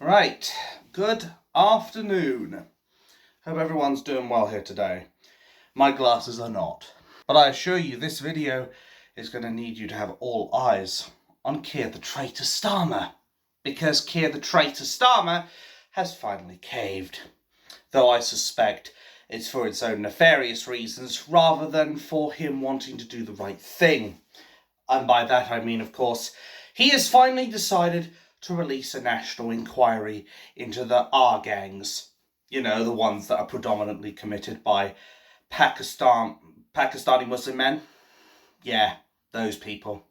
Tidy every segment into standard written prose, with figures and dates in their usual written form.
Right, good afternoon. Hope everyone's doing well here today. My glasses are not. But I assure you this video is going to need you to have all eyes on Keir the traitor Starmer. Because Keir the traitor Starmer has finally caved. Though I suspect it's for its own nefarious reasons rather than for him wanting to do the right thing. And by that I mean, of course, he has finally decided to release a national inquiry into the R gangs. You know, the ones that are predominantly committed by Pakistani Muslim men. Yeah, those people.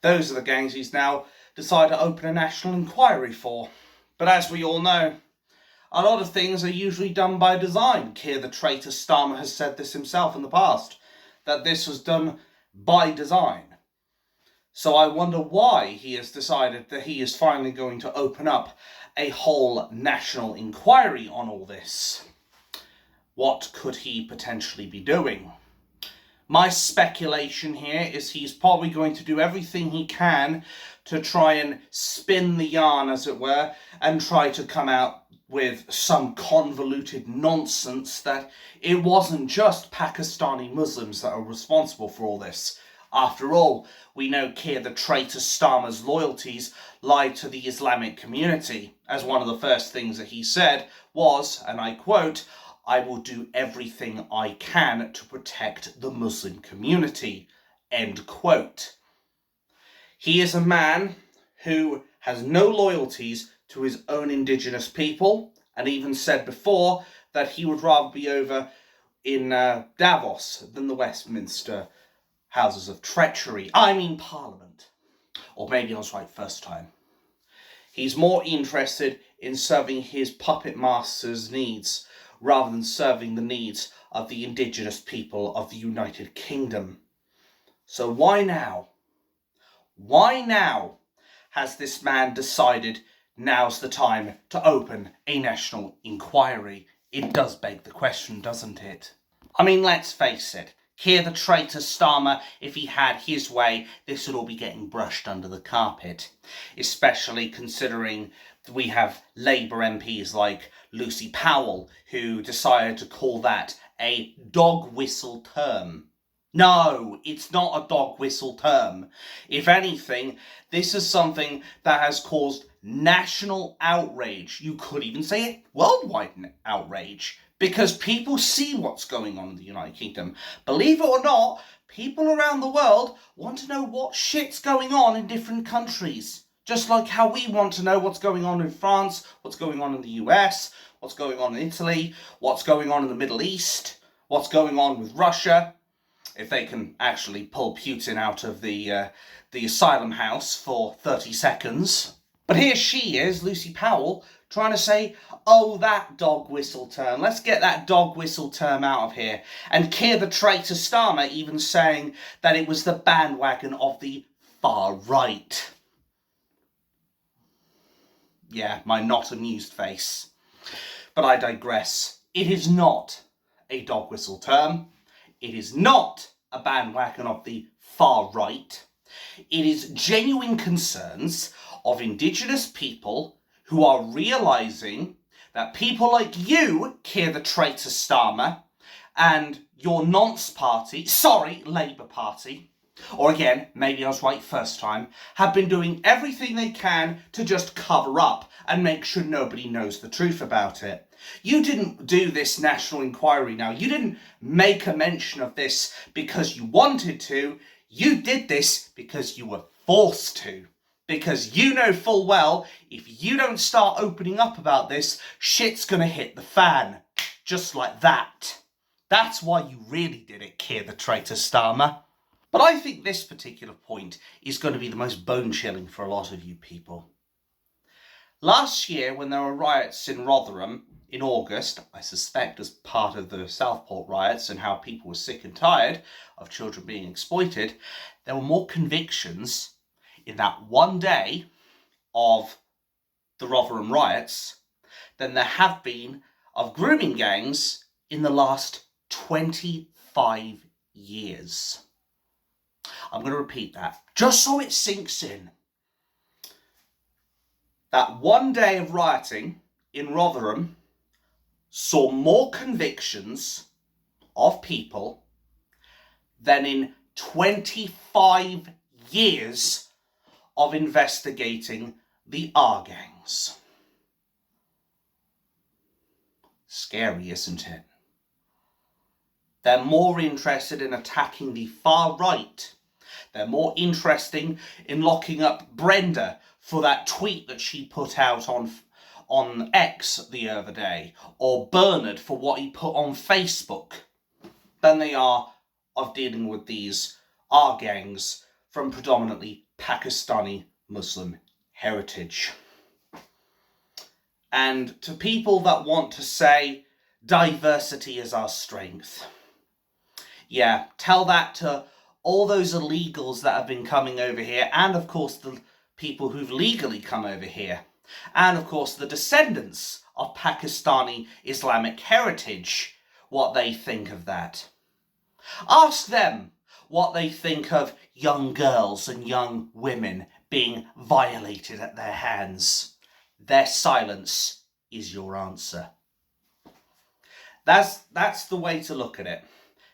Those are the gangs he's now decided to open a national inquiry for. But as we all know, a lot of things are usually done by design. Keir the traitor Starmer has said this himself in the past, that this was done by design. So I wonder why he has decided that he is finally going to open up a whole national inquiry on all this. What could he potentially be doing? My speculation here is he's probably going to do everything he can to try and spin the yarn, as it were, and try to come out with some convoluted nonsense that it wasn't just Pakistani Muslims that are responsible for all this. After all, we know Keir the traitor Starmer's loyalties lie to the Islamic community, as one of the first things that he said was, and I quote, "I will do everything I can to protect the Muslim community," end quote. He is a man who has no loyalties to his own indigenous people, and even said before that he would rather be over in Davos than the Westminster Houses of Treachery. I mean Parliament. Or maybe I was right first time. He's more interested in serving his puppet master's needs rather than serving the needs of the indigenous people of the United Kingdom. So why now? Why now has this man decided now's the time to open a national inquiry? It does beg the question, doesn't it? I mean, let's face it. Keir the traitor Starmer, if he had his way, this would all be getting brushed under the carpet. Especially considering we have Labour MPs like Lucy Powell, who decided to call that a dog whistle term. No, it's not a dog whistle term. If anything, this is something that has caused national outrage. You could even say it worldwide outrage. Because people see what's going on in the United Kingdom. Believe it or not, people around the world want to know what shit's going on in different countries. Just like how we want to know what's going on in France, what's going on in the US, what's going on in Italy, what's going on in the Middle East, what's going on with Russia. If they can actually pull Putin out of the asylum house for 30 seconds. But here she is, Lucy Powell, trying to say, oh, that dog whistle term. Let's get that dog whistle term out of here. And Keir the traitor Starmer even saying that it was the bandwagon of the far right. Yeah, my not amused face. But I digress. It is not a dog whistle term. It is not a bandwagon of the far right. It is genuine concerns of Indigenous people who are realising that people like you, Keir the traitor Starmer, and your nonce party, Labour Party, or again, maybe I was right first time, have been doing everything they can to just cover up and make sure nobody knows the truth about it. You didn't do this national inquiry now. You didn't make a mention of this because you wanted to. You did this because you were forced to. Because you know full well, if you don't start opening up about this, shit's gonna hit the fan. Just like that. That's why you really did it, Keir the traitor Starmer. But I think this particular point is going to be the most bone-chilling for a lot of you people. Last year, when there were riots in Rotherham in August, I suspect as part of the Southport riots and how people were sick and tired of children being exploited, there were more convictions in that one day of the Rotherham riots than there have been of grooming gangs in the last 25 years. I'm going to repeat that, just so it sinks in. that one day of rioting in Rotherham saw more convictions of people than in 25 years of investigating the R gangs. Scary, isn't it? They're more interested in attacking the far right. They're more interested in locking up Brenda for that tweet that she put out on X the other day, or Bernard for what he put on Facebook, than they are of dealing with these R gangs from predominantly Pakistani Muslim heritage. And to people that want to say diversity is our strength, yeah, tell that to all those illegals that have been coming over here, and of course the people who've legally come over here, and of course the descendants of Pakistani Islamic heritage, what they think of that. Ask them what they think of young girls and young women being violated at their hands. Their silence is your answer. That's the way to look at it.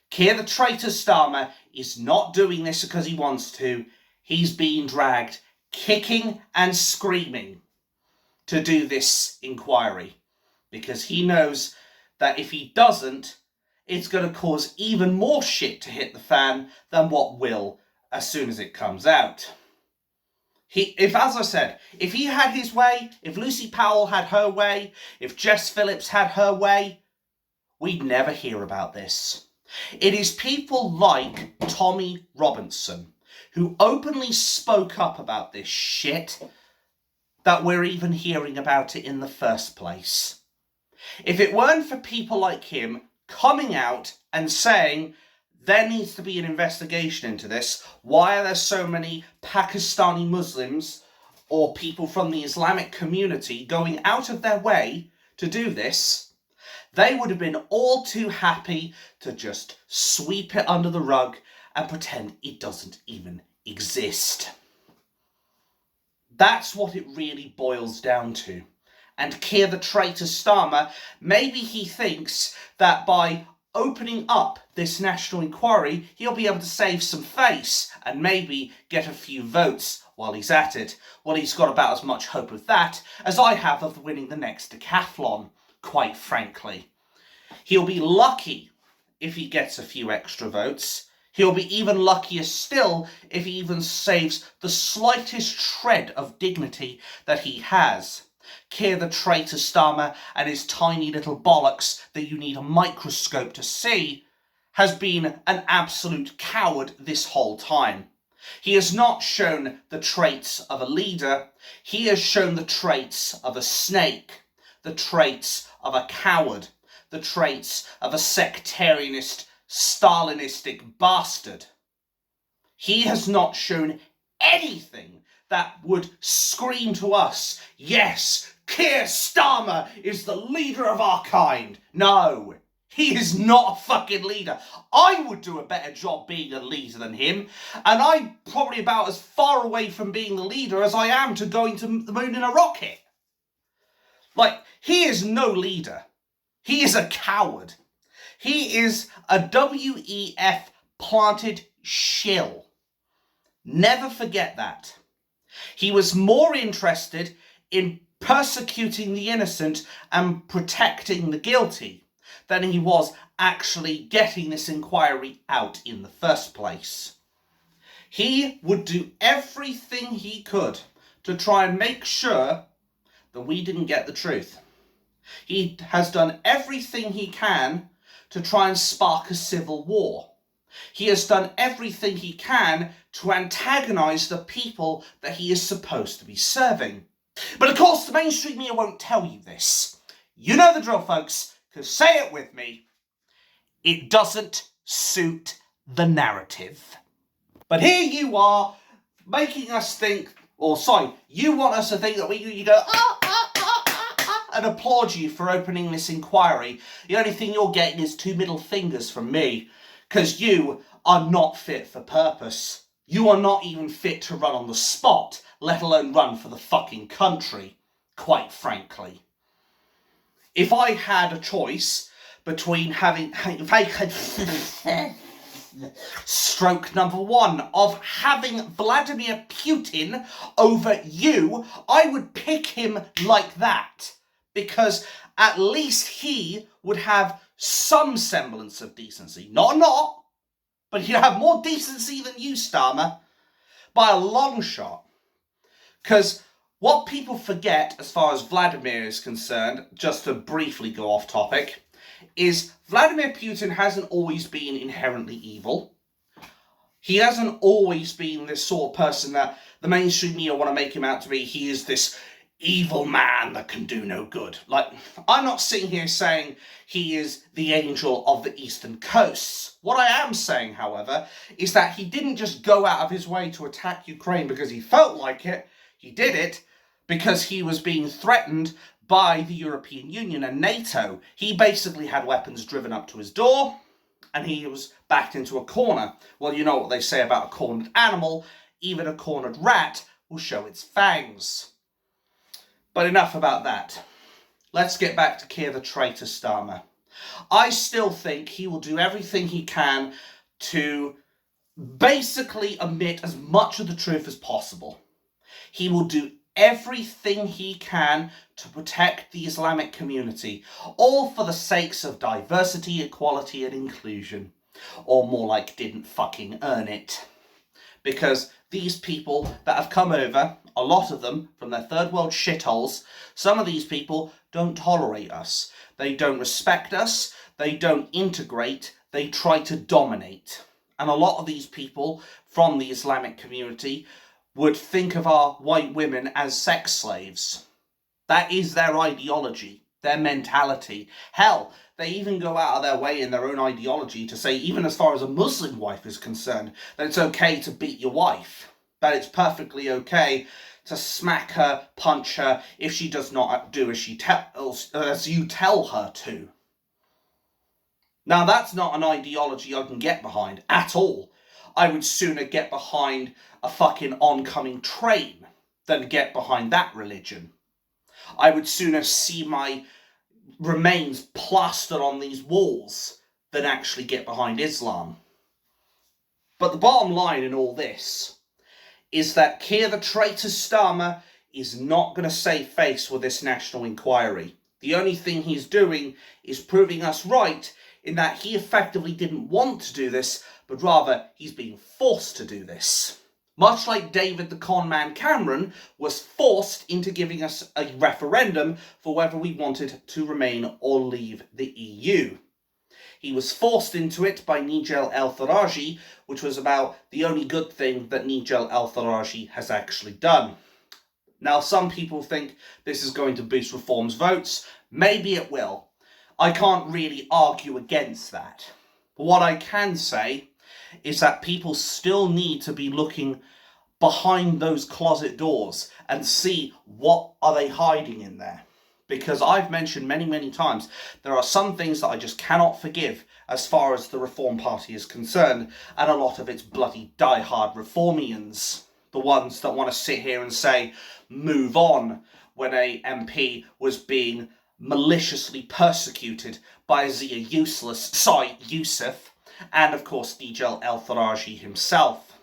Keir the traitor Starmer is not doing this because he wants to. He's being dragged kicking and screaming to do this inquiry because he knows that if he doesn't, it's going to cause even more shit to hit the fan than what will as soon as it comes out. As I said, if he had his way, if Lucy Powell had her way, if Jess Phillips had her way, we'd never hear about this. It is people like Tommy Robinson who openly spoke up about this shit that we're even hearing about it in the first place. If it weren't for people like him coming out and saying there needs to be an investigation into this, why are there so many Pakistani Muslims or people from the Islamic community going out of their way to do this, they would have been all too happy to just sweep it under the rug and pretend it doesn't even exist. That's what it really boils down to. And Keir the traitor Starmer, maybe he thinks that by opening up this national inquiry, he'll be able to save some face and maybe get a few votes while he's at it. Well, he's got about as much hope of that as I have of winning the next decathlon, quite frankly. He'll be lucky if he gets a few extra votes. He'll be even luckier still if he even saves the slightest shred of dignity that he has. Keir the traitor Starmer and his tiny little bollocks that you need a microscope to see has been an absolute coward this whole time. He has not shown the traits of a leader. He has shown the traits of a snake, the traits of a coward, the traits of a sectarianist, Stalinistic bastard. He has not shown anything that would scream to us, yes, Keir Starmer is the leader of our kind. No, he is not a fucking leader. I would do a better job being a leader than him, and I'm probably about as far away from being the leader as I am to going to the moon in a rocket. Like, he is no leader. He is a coward. He is a WEF planted shill. Never forget that. He was more interested in persecuting the innocent and protecting the guilty than he was actually getting this inquiry out in the first place. He would do everything he could to try and make sure that we didn't get the truth. He has done everything he can to try and spark a civil war. He has done everything he can to antagonise the people that he is supposed to be serving. But of course, the mainstream media won't tell you this. You know the drill, folks, because say it with me, it doesn't suit the narrative. But here you are, making us think, you want us to think that you go, and applaud you for opening this inquiry. The only thing you're getting is 2 middle fingers from me, because you are not fit for purpose. You are not even fit to run on the spot, let alone run for the fucking country. quite frankly. If I had a choice between if I could stroke number one of having Vladimir Putin over you, I would pick him like that. Because at least he would have some semblance of decency. Not a lot, but he'd have more decency than you, Starmer. By a long shot. Because what people forget as far as Vladimir is concerned, just to briefly go off topic, is Vladimir Putin hasn't always been inherently evil. He hasn't always been this sort of person that the mainstream media want to make him out to be. He is this evil man that can do no good. Like, I'm not sitting here saying he is the angel of the eastern coasts. What I am saying, however, is that he didn't just go out of his way to attack Ukraine because he felt like it. He did it because he was being threatened by the European Union and NATO. He basically had weapons driven up to his door and he was backed into a corner. Well, you know what they say about a cornered animal. Even a cornered rat will show its fangs. But enough about that. Let's get back to Keir the traitor Starmer. I still think he will do everything he can to basically omit as much of the truth as possible. He will do everything he can to protect the Islamic community, all for the sakes of diversity, equality and inclusion. Or more like didn't fucking earn it. Because these people that have come over, a lot of them from their third world shitholes, some of these people don't tolerate us. They don't respect us. They don't integrate. They try to dominate. And a lot of these people from the Islamic community would think of our white women as sex slaves. That is their ideology, their mentality. Hell, they even go out of their way in their own ideology to say, even as far as a Muslim wife is concerned, that it's okay to beat your wife. That it's perfectly okay to smack her, punch her, if she does not do as you tell her to. Now, that's not an ideology I can get behind at all. I would sooner get behind a fucking oncoming train than get behind that religion. I would sooner see my remains plastered on these walls than actually get behind Islam. But the bottom line in all this is that Keir the traitor Starmer is not going to save face with this national inquiry. The only thing he's doing is proving us right in that he effectively didn't want to do this, but rather he's being forced to do this. Much like David the con man Cameron was forced into giving us a referendum for whether we wanted to remain or leave the EU. He was forced into it by Nigel el-Tharaji, which was about the only good thing that Nigel el-Tharaji has actually done. Now, some people think this is going to boost Reform's votes. Maybe it will. I can't really argue against that. But what I can say is that people still need to be looking behind those closet doors and see what are they hiding in there. Because I've mentioned many, many times, there are some things that I just cannot forgive as far as the Reform Party is concerned, and a lot of its bloody die-hard Reformians, the ones that want to sit here and say, move on, when a MP was being maliciously persecuted by Zia Yusuf, and of course Nigel el-Tharaji himself.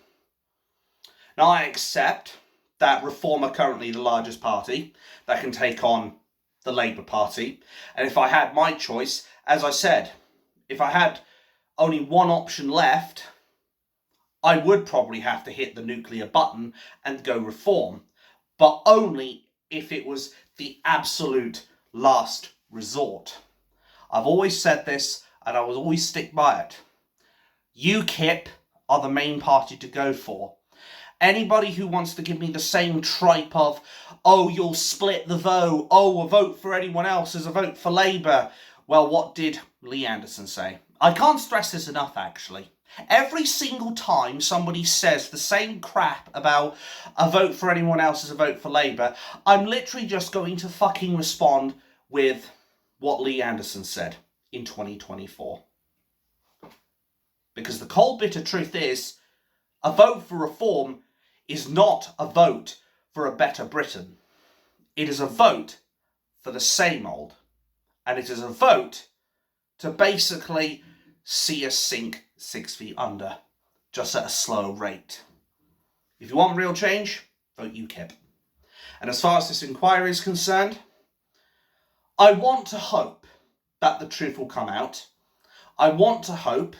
Now, I accept that Reform are currently the largest party that can take on the Labour Party, and if I had my choice, as I said, if I had only one option left, I would probably have to hit the nuclear button and go Reform, but only if it was the absolute last resort. I've always said this, and I will always stick by it. UKIP are the main party to go for. Anybody who wants to give me the same tripe of, oh, you'll split the vote, oh, a vote for anyone else is a vote for Labour. Well, what did Lee Anderson say? I can't stress this enough, actually. Every single time somebody says the same crap about a vote for anyone else is a vote for Labour, I'm literally just going to fucking respond with what Lee Anderson said in 2024. Because the cold bitter truth is, a vote for Reform is not a vote for a better Britain. It is a vote for the same old. And it is a vote to basically see us sink 6 feet under, just at a slow rate. If you want real change, vote UKIP. And as far as this inquiry is concerned, I want to hope that the truth will come out. I want to hope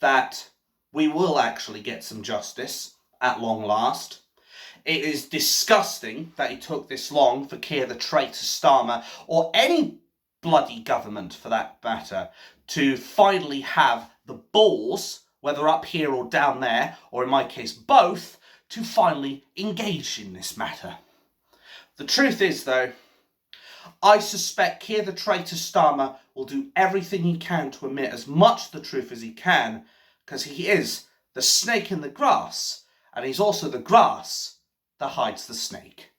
that we will actually get some justice at long last. It is disgusting that it took this long for Keir the traitor Starmer, or any bloody government for that matter, to finally have the balls, whether up here or down there, or in my case both, to finally engage in this matter. The truth is, though, I suspect Keir the traitor Starmer will do everything he can to omit as much of the truth as he can, because he is the snake in the grass, and he's also the grass that hides the snake.